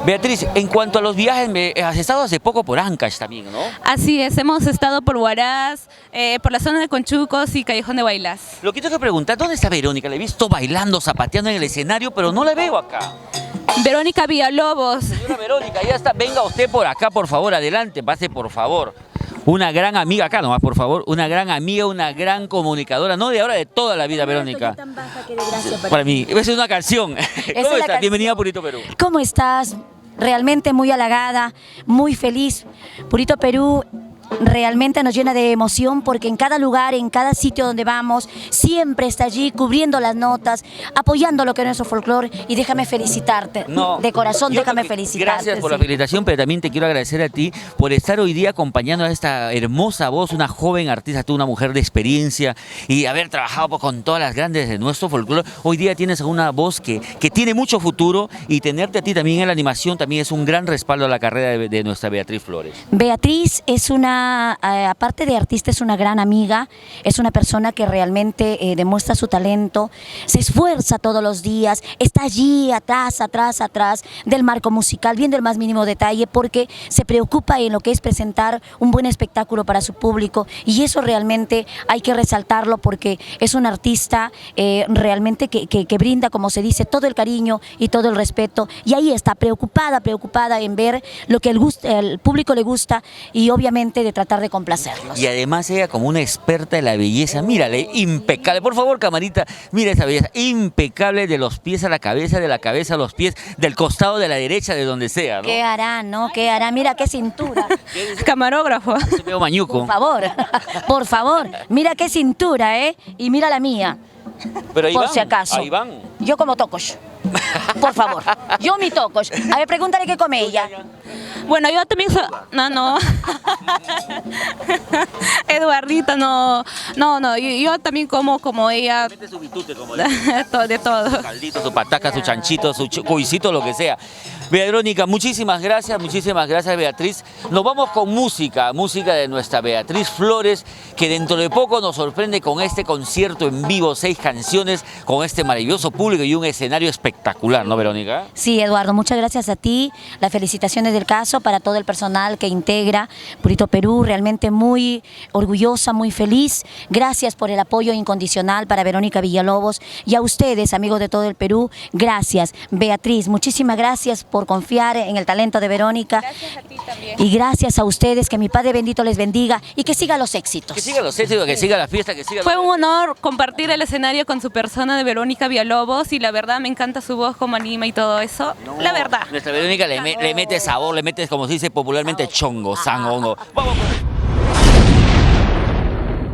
Beatriz, en cuanto a los viajes, has estado hace poco por Ancash también, ¿no? Así es, hemos estado por Huaraz, por la zona de Conchucos y Callejón de Huaylas. Lo que tengo que preguntar, ¿dónde está Verónica? La he visto bailando, zapateando en el escenario, pero no la veo acá. Verónica Villalobos. Señora Verónica, ya está. Venga usted por acá, por favor, adelante, pase por favor. Una gran amiga, acá nomás, por favor, una gran amiga, una gran comunicadora, no de ahora, de toda la vida, Verónica. Para mí, es una canción. ¿Cómo estás? Bienvenida a Purito Perú. ¿Cómo estás? Realmente muy halagada, muy feliz. Purito Perú realmente nos llena de emoción porque en cada lugar, en cada sitio donde vamos, siempre está allí cubriendo las notas, apoyando lo que es nuestro folclore, y déjame felicitarte, de corazón déjame felicitarte. Gracias por la felicitación, pero también te quiero agradecer a ti por estar hoy día acompañando a esta hermosa voz, una joven artista, tú una mujer de experiencia y haber trabajado pues, con todas las grandes de nuestro folclore. Hoy día tienes una voz que tiene mucho futuro, y tenerte a ti también en la animación también es un gran respaldo a la carrera de nuestra Beatriz Flores. Beatriz es aparte de artista, es una gran amiga, es una persona que realmente demuestra su talento, se esfuerza todos los días, está allí atrás del marco musical, viendo el más mínimo detalle, porque se preocupa en lo que es presentar un buen espectáculo para su público, y eso realmente hay que resaltarlo porque es una artista realmente que brinda, como se dice, todo el cariño y todo el respeto, y ahí está, preocupada en ver lo que el público le gusta y obviamente de tratar de complacerlos. Y además ella como una experta de la belleza, mírale, impecable, por favor camarita, mira esa belleza, impecable de los pies a la cabeza, de la cabeza a los pies, del costado de la derecha, de donde sea, ¿no? ¿Qué hará, no? ¿Qué hará? Mira qué cintura. Camarógrafo. Se veo mañuco. Por favor, mira qué cintura, ¿eh? Y mira la mía. Pero ahí por van, si acaso. ahí van. Yo como tocos. Por favor, yo mi tocos. A ver, pregúntale qué come ella. Bueno, yo también soy... No. Eduardita, no, yo también como ella. Mete su bitute como De todo. Su caldito, su pataca, su chanchito, su cuisito, lo que sea. Verónica, muchísimas gracias, Beatriz. Nos vamos con música de nuestra Beatriz Flores, que dentro de poco nos sorprende con este concierto en vivo, 6 canciones, con este maravilloso público y un escenario espectacular, ¿no, Verónica? Sí, Eduardo, muchas gracias a ti, las felicitaciones del caso para todo el personal que integra Purito Perú, realmente muy orgullosa, muy feliz. Gracias por el apoyo incondicional para Verónica Villalobos, y a ustedes, amigos de todo el Perú, gracias. Beatriz, muchísimas gracias por confiar en el talento de Verónica. Gracias a ti también. Y gracias a ustedes, que mi Padre bendito les bendiga y que sigan los éxitos. Que sigan los éxitos, que siga la fiesta, que siga... Fue un honor compartir el escenario con su persona de Verónica Villalobos, y la verdad me encanta su voz, cómo anima y todo eso. La verdad. Nuestra Verónica le mete sabor, le mete, como se dice popularmente, chongo, sangongo. Vamos.